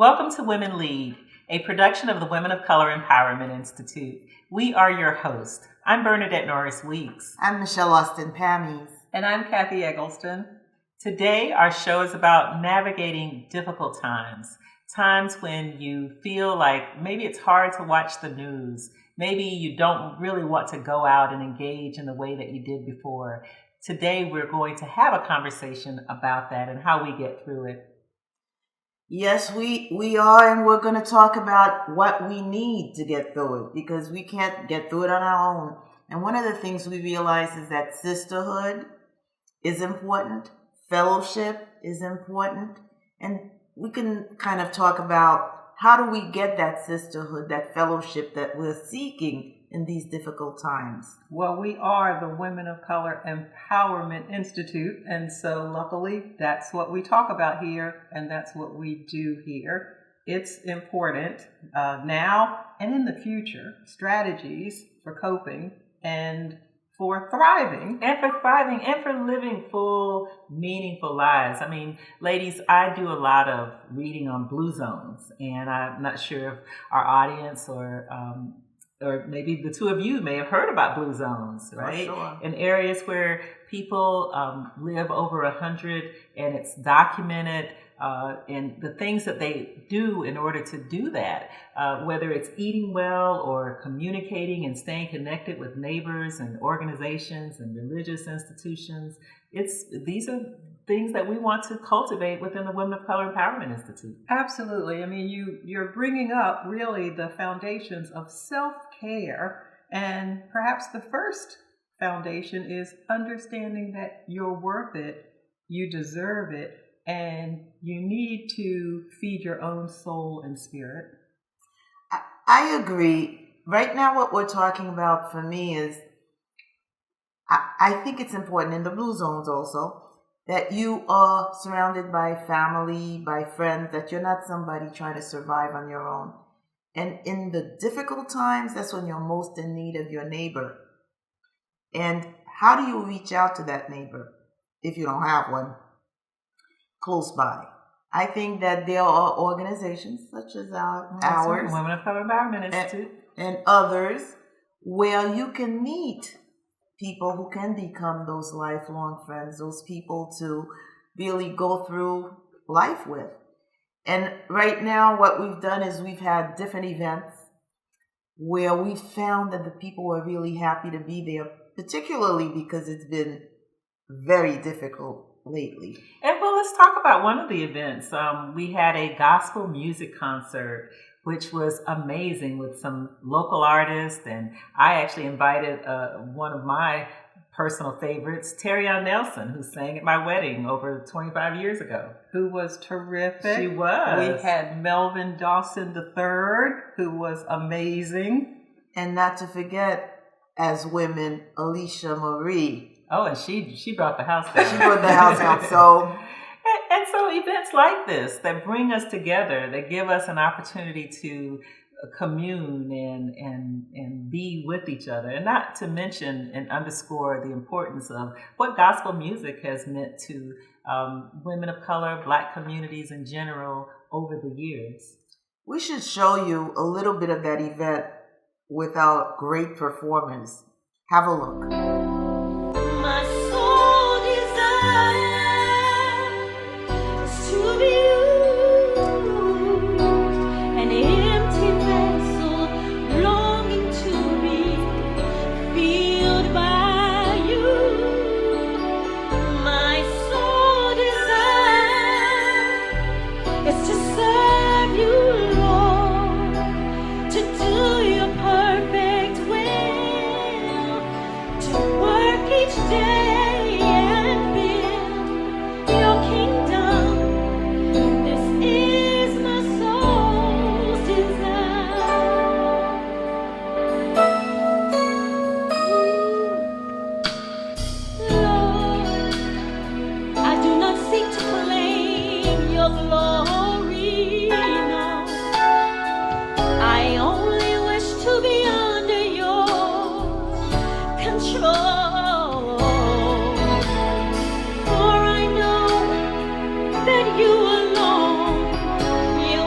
Welcome to Women Lead, a production of the Women of Color Empowerment Institute. We are your hosts. I'm Bernardet Norris Weeks. I'm Austin Pamies. And I'm Kathy Egleston. Today, our show is about navigating difficult times. Times when you feel like maybe it's hard to watch the news. Maybe you don't really want to go out and engage in the way that you did before. Today, we're going to have a conversation about that and how we get through it. Yes, we are, and we're going to talk about what we need to get through it, because we can't get through it on our own. And one of the things we realize is that sisterhood is important, fellowship is important, and we can kind of talk about how do we get that sisterhood, that fellowship that we're seeking in these difficult times. Well, we are the Women of Color Empowerment Institute, and so luckily that's what we talk about here, and that's what we do here. It's important now and in the future, strategies for coping and for thriving. And for living full, meaningful lives. I mean, ladies, I do a lot of reading on blue zones, and I'm not sure if our audience or maybe the two of you may have heard about blue zones, right? Sure. In areas where people live over 100 and it's documented, and the things that they do in order to do that, whether it's eating well or communicating and staying connected with neighbors and organizations and religious institutions. These are things that we want to cultivate within the Women of Color Empowerment Institute. Absolutely. I mean, you're bringing up really the foundations of self-care, and perhaps the first foundation is understanding that you're worth it, you deserve it, and you need to feed your own soul and spirit. I agree. Right now, what we're talking about for me is, I think it's important in the blue zones also, that you are surrounded by family, by friends, that you're not somebody trying to survive on your own. And in the difficult times, that's when you're most in need of your neighbor. And how do you reach out to that neighbor if you don't have one close by? I think that there are organizations such as ours, Women of Color Empowerment Institute, and others, where you can meet people who can become those lifelong friends, those people to really go through life with. And right now, what we've done is we've had different events where we found that the people were really happy to be there, particularly because it's been very difficult lately. And well, let's talk about one of the events. We had a gospel music concert, which was amazing, with some local artists. And I actually invited one of my personal favorites, Terrion Nelson, who sang at my wedding over 25 years ago. Who was terrific. She was. We had Melvin Dawson III, who was amazing. And not to forget, as women, Alicia Marie. Oh, and she brought the house down. She brought the house down. So. And so events like this that bring us together, that give us an opportunity to commune and be with each other, and not to mention and underscore the importance of what gospel music has meant to women of color, Black communities in general over the years. We should show you a little bit of that event with our great performers. Have a look. My soul desires to be used, an empty vessel longing to be filled by you. My soul desire is to serve you, Lord, to do your perfect will, to work each day and build your kingdom. This is my soul's desire. Lord, I do not seek to claim your glory, no. I only wish to be under your control. For I know that you alone, you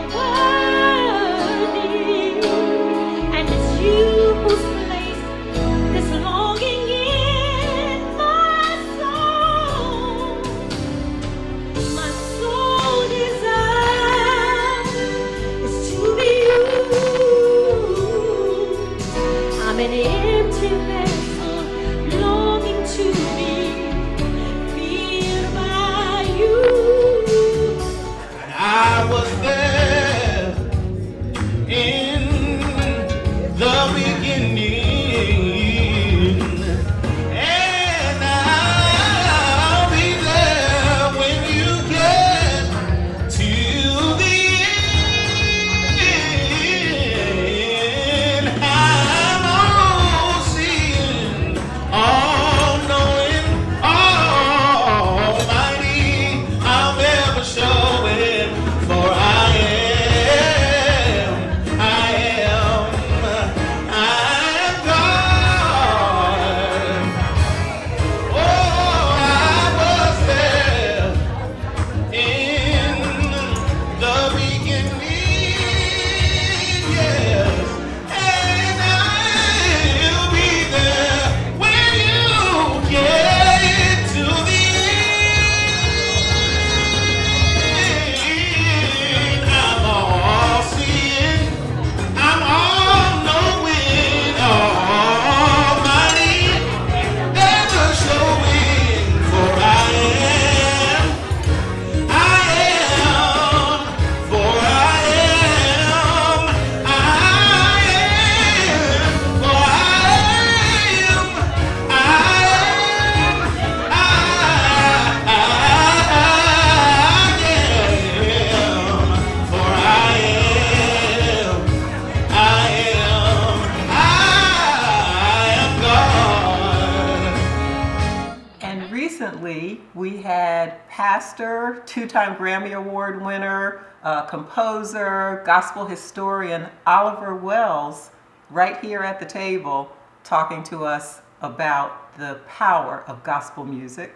recently, we had pastor, 2-time Grammy Award winner, composer, gospel historian Oliver Wells right here at the table talking to us about the power of gospel music.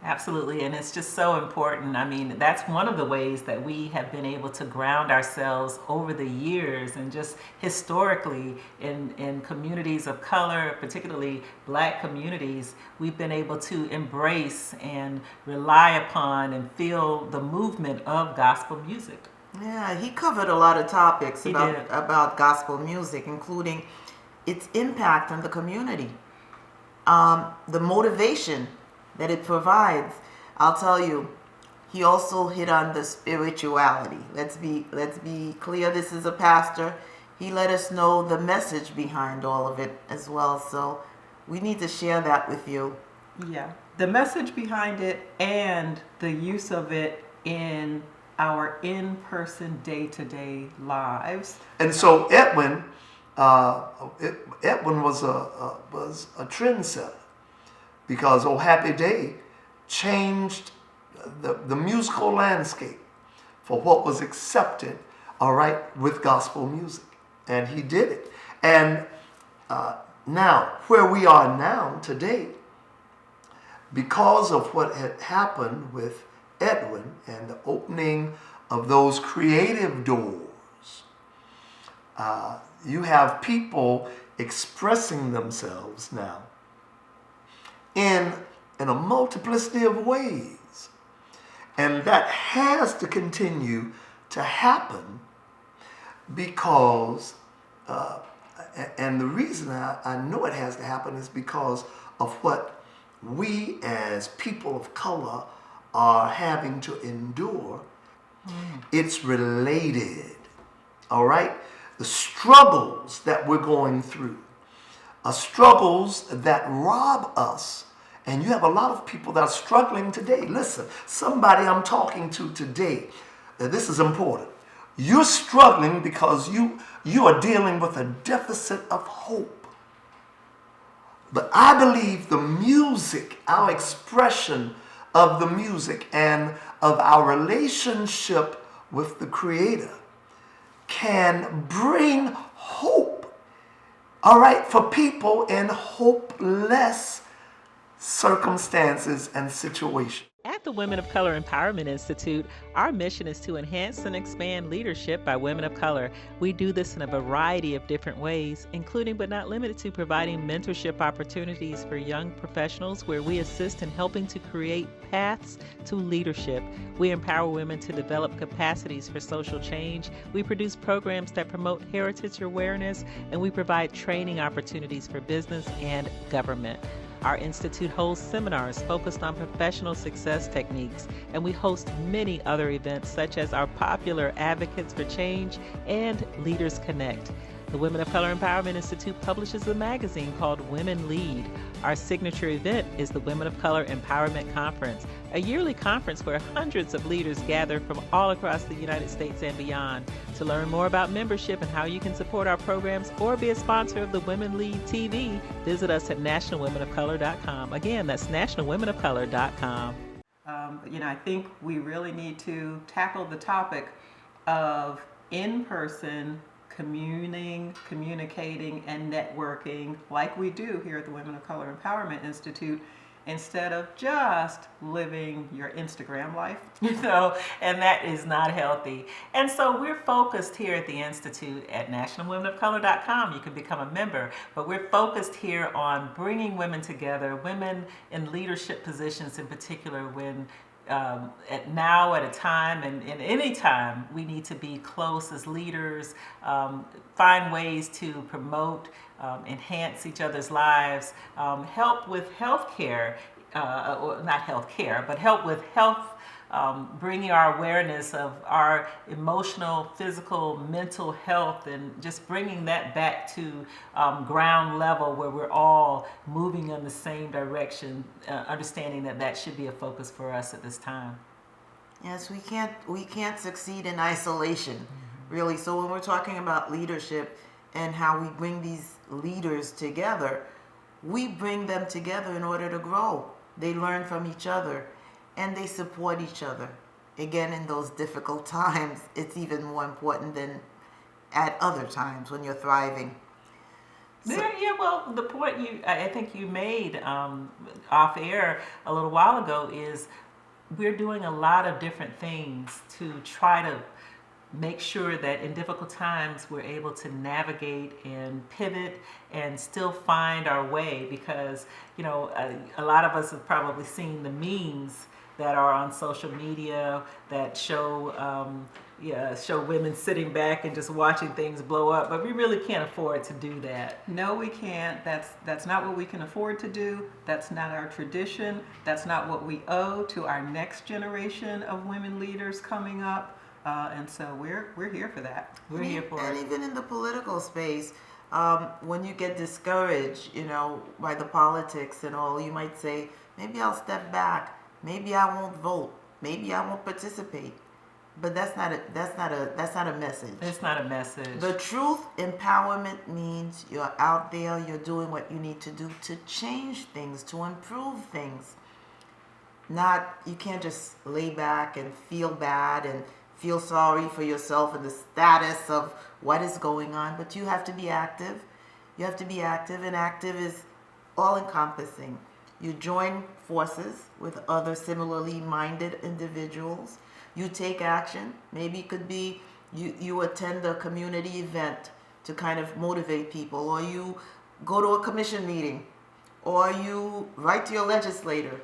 Absolutely, and it's just so important. I mean, that's one of the ways that we have been able to ground ourselves over the years and just historically in communities of color, particularly Black communities. We've been able to embrace and rely upon and feel the movement of gospel music. Yeah, he covered a lot of topics He about gospel music, including its impact on the community, the motivation that it provides. I'll tell you, he also hit on the spirituality. Let's be clear, this is a pastor. He let us know the message behind all of it as well. So we need to share that with you. Yeah, the message behind it and the use of it in our in-person day-to-day lives. And so Edwin was a trendsetter, because Oh Happy Day changed the musical landscape for what was accepted, all right, with gospel music. And he did it. And now, where we are now today, because of what had happened with Edwin and the opening of those creative doors, you have people expressing themselves now in a multiplicity of ways. And that has to continue to happen because, and the reason I know it has to happen is because of what we as people of color are having to endure. It's related, all right? The struggles that we're going through are struggles that rob us. And you have a lot of people that are struggling today. Listen, somebody I'm talking to today, this is important. You're struggling because you are dealing with a deficit of hope. But I believe the music, our expression of the music and of our relationship with the Creator can bring hope, all right, for people in hopeless circumstances and situations. At the Women of Color Empowerment Institute, our mission is to enhance and expand leadership by women of color. We do this in a variety of different ways, including but not limited to providing mentorship opportunities for young professionals where we assist in helping to create paths to leadership. We empower women to develop capacities for social change. We produce programs that promote heritage awareness, and we provide training opportunities for business and government. Our institute holds seminars focused on professional success techniques, and we host many other events such as our popular Advocates for Change and Leaders Connect. The Women of Color Empowerment Institute publishes a magazine called Women Lead. Our signature event is the Women of Color Empowerment Conference, a yearly conference where hundreds of leaders gather from all across the United States and beyond. To learn more about membership and how you can support our programs or be a sponsor of the Women Lead TV, visit us at nationalwomenofcolor.com. Again, that's nationalwomenofcolor.com. I think we really need to tackle the topic of in-person communicating, and networking like we do here at the Women of Color Empowerment Institute, instead of just living your Instagram life. And that is not healthy. And so we're focused here at the Institute at nationalwomenofcolor.com. You can become a member, but we're focused here on bringing women together, women in leadership positions in particular, when at a time and any time we need to be close as leaders, find ways to promote, enhance each other's lives, help with healthcare, not healthcare, but help with health, bringing our awareness of our emotional, physical, mental health, and just bringing that back to ground level where we're all moving in the same direction, understanding that should be a focus for us at this time. Yes, we can't succeed in isolation, really. So when we're talking about leadership and how we bring these leaders together, we bring them together in order to grow. They learn from each other, and they support each other. Again, in those difficult times, it's even more important than at other times when you're thriving. Well, the point I think you made off air a little while ago is we're doing a lot of different things to try to make sure that in difficult times we're able to navigate and pivot and still find our way, because a lot of us have probably seen the memes that are on social media that show women sitting back and just watching things blow up, but we really can't afford to do that. No, we can't. That's not what we can afford to do. That's not our tradition. That's not what we owe to our next generation of women leaders coming up. And so we're here for that. We're here for it. And even in the political space, when you get discouraged, by the politics and all, you might say, maybe I'll step back. Maybe I won't vote. Maybe I won't participate. But that's not a message. It's not a message. The truth empowerment means you're out there, you're doing what you need to do to change things, to improve things. You can't just lay back and feel bad and feel sorry for yourself and the status of what is going on, but you have to be active. You have to be active, and active is all-encompassing. You join forces with other similarly minded individuals. You take action. Maybe it could be you attend a community event to kind of motivate people, or you go to a commission meeting, or you write to your legislator,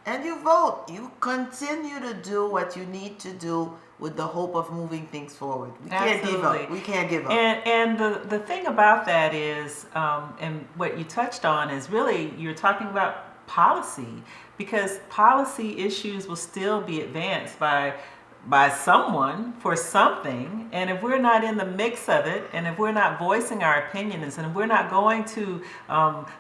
and you vote. You continue to do what you need to do with the hope of moving things forward. We can't give up. We can't give up. And the thing about that is, and what you touched on is really, you're talking about policy, because policy issues will still be advanced by someone for something, and if we're not in the mix of it, and if we're not voicing our opinions, and if we're not going to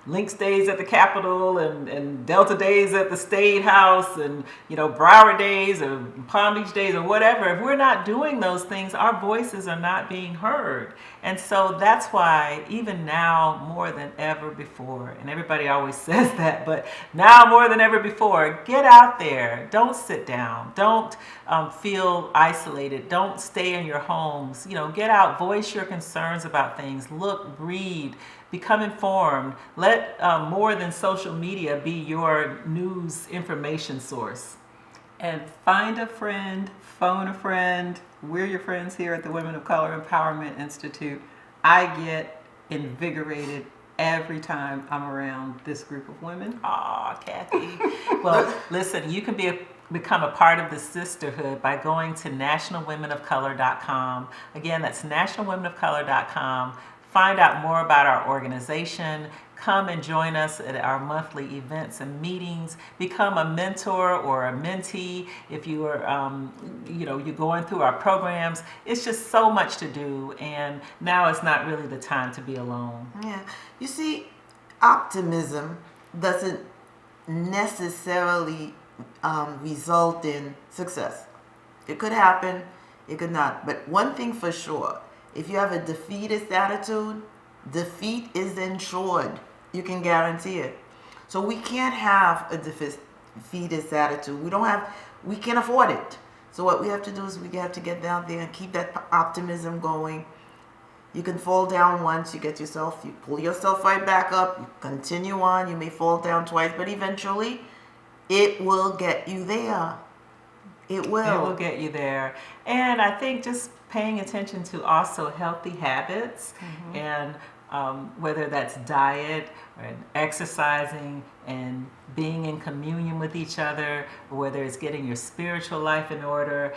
Links Days at the Capitol and Delta Days at the State House, and Broward Days or Palm Beach Days or whatever, if we're not doing those things, our voices are not being heard. And so that's why even now more than ever before, and everybody always says that, but now more than ever before, get out there. Don't sit down. Don't feel isolated. Don't stay in your homes. Get out, voice your concerns about things. Look, read, become informed. Let more than social media be your news information source. And find a friend, phone a friend. We're your friends here at the Women of Color Empowerment Institute. I get invigorated every time I'm around this group of women. Aw, Kathy. Well, listen, you can become a part of the Sisterhood by going to nationalwomenofcolor.com. Again, that's nationalwomenofcolor.com. Find out more about our organization. Come and join us at our monthly events and meetings. Become a mentor or a mentee if you are, you're going through our programs. It's just so much to do, and now is not really the time to be alone. Yeah, you see, optimism doesn't necessarily result in success. It could happen, it could not. But one thing for sure, if you have a defeatist attitude, defeat is ensured. You can guarantee it. So we can't have a defeatist attitude. We can't afford it. So what we have to do is we have to get down there and keep that optimism going. You can fall down once, you pull yourself right back up, you continue on, you may fall down twice, but eventually it will get you there. It will. It will get you there. And I think just paying attention to also healthy habits, and whether that's diet and exercising and being in communion with each other, or whether it's getting your spiritual life in order,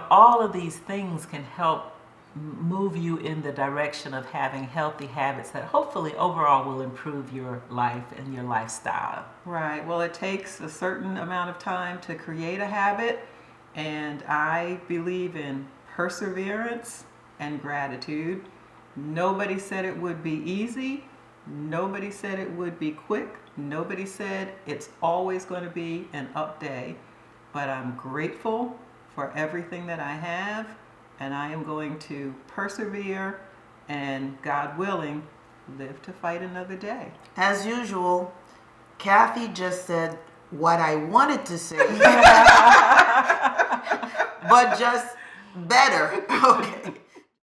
all of these things can help move you in the direction of having healthy habits that hopefully overall will improve your life and your lifestyle. Right. Well, it takes a certain amount of time to create a habit, and I believe in perseverance and gratitude. Nobody said it would be easy. Nobody said it would be quick. Nobody said it's always going to be an up day. But I'm grateful for everything that I have, and I am going to persevere and, God willing, live to fight another day. As usual, Kathy just said what I wanted to say, but just better. Okay.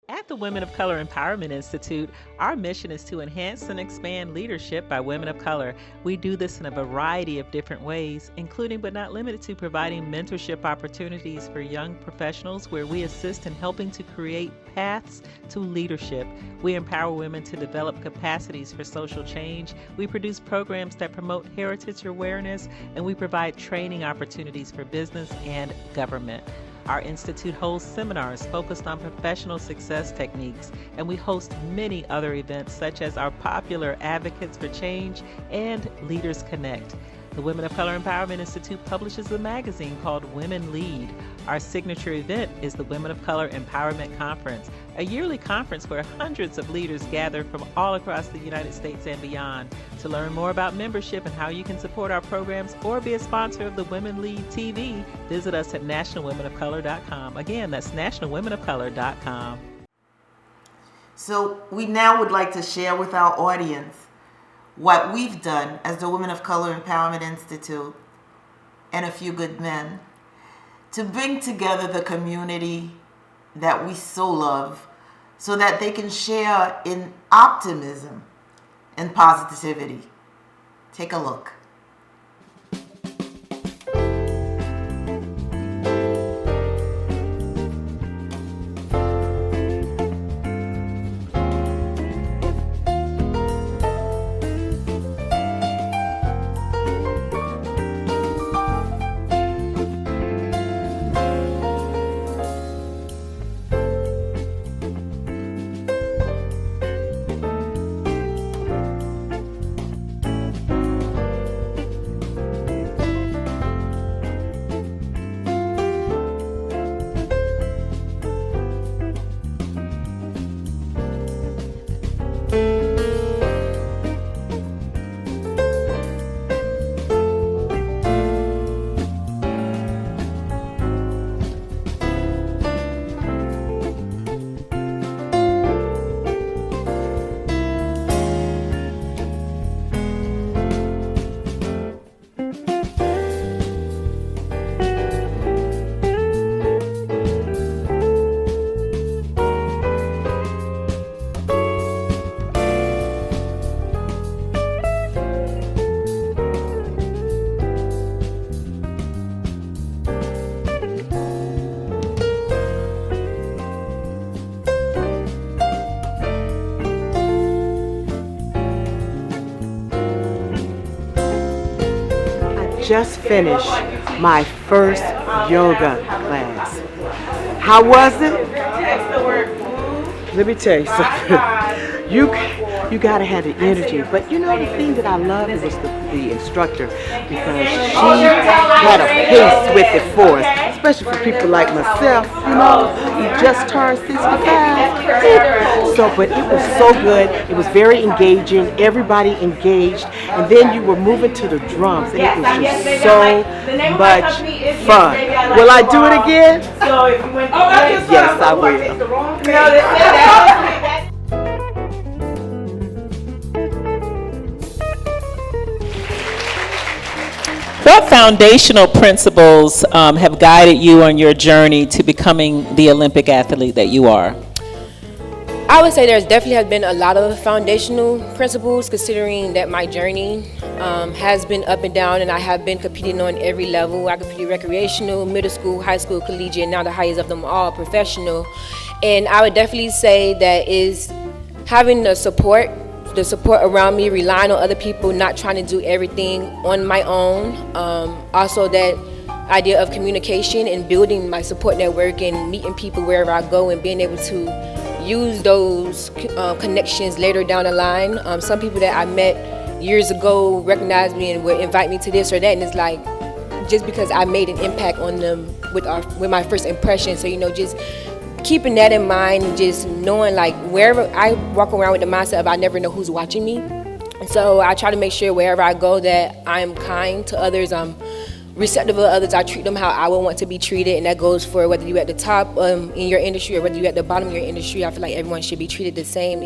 At the Women of Color Empowerment Institute, our mission is to enhance and expand leadership by women of color. We do this in a variety of different ways, including but not limited to providing mentorship opportunities for young professionals where we assist in helping to create paths to leadership. We empower women to develop capacities for social change. We produce programs that promote heritage awareness, and we provide training opportunities for business and government. Our institute holds seminars focused on professional success techniques, and we host many other events such as our popular Advocates for Change and Leaders Connect. The Women of Color Empowerment Institute publishes a magazine called Women Lead. Our signature event is the Women of Color Empowerment Conference, a yearly conference where hundreds of leaders gather from all across the United States and beyond. To learn more about membership and how you can support our programs or be a sponsor of the Women Lead TV, visit us at nationalwomenofcolor.com. Again, that's nationalwomenofcolor.com. So we now would like to share with our audience what we've done as the Women of Color Empowerment Institute and a few good men to bring together the community that we so love so that they can share in optimism and positivity. Take a look. Just finished my first yoga class. How was it? Let me tell you something. You gotta have the energy. But you know the thing that I love was the instructor, because she had a pace with it for us, especially for people like myself, you know, who just turned 65. But it was so good. It was very engaging. Everybody engaged. And then you were moving to the drums, and it was just so much fun. Will I do it again? Yes, I will. What foundational principles have guided you on your journey to becoming the Olympic athlete that you are? I would say there's definitely has been a lot of foundational principles, considering that my journey has been up and down, and I have been competing on every level. I competed recreational, middle school, high school, collegiate, and now the highest of them all, professional. And I would definitely say that is having the support around me, relying on other people, not trying to do everything on my own. Also that idea of communication and building my support network and meeting people wherever I go and being able to use those connections later down the line. Some people that I met years ago recognize me and would invite me to this or that, and it's like, just because I made an impact on them with my first impression. So, you know, just keeping that in mind and just knowing, like, wherever I walk around with the mindset of I never know who's watching me. And so I try to make sure wherever I go that I'm kind to others, I'm receptive of others, I treat them how I would want to be treated, and that goes for whether you're at the top in your industry or whether you're at the bottom of your industry. I feel like everyone should be treated the same.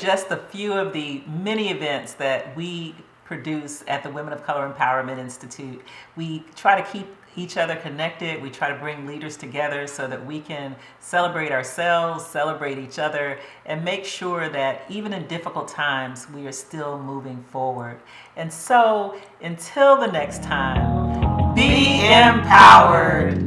just a few of the many events that we produce at the Women of Color Empowerment Institute. We try to keep each other connected. We try to bring leaders together so that we can celebrate ourselves, celebrate each other, and make sure that even in difficult times, we are still moving forward. And so, until the next time, be empowered.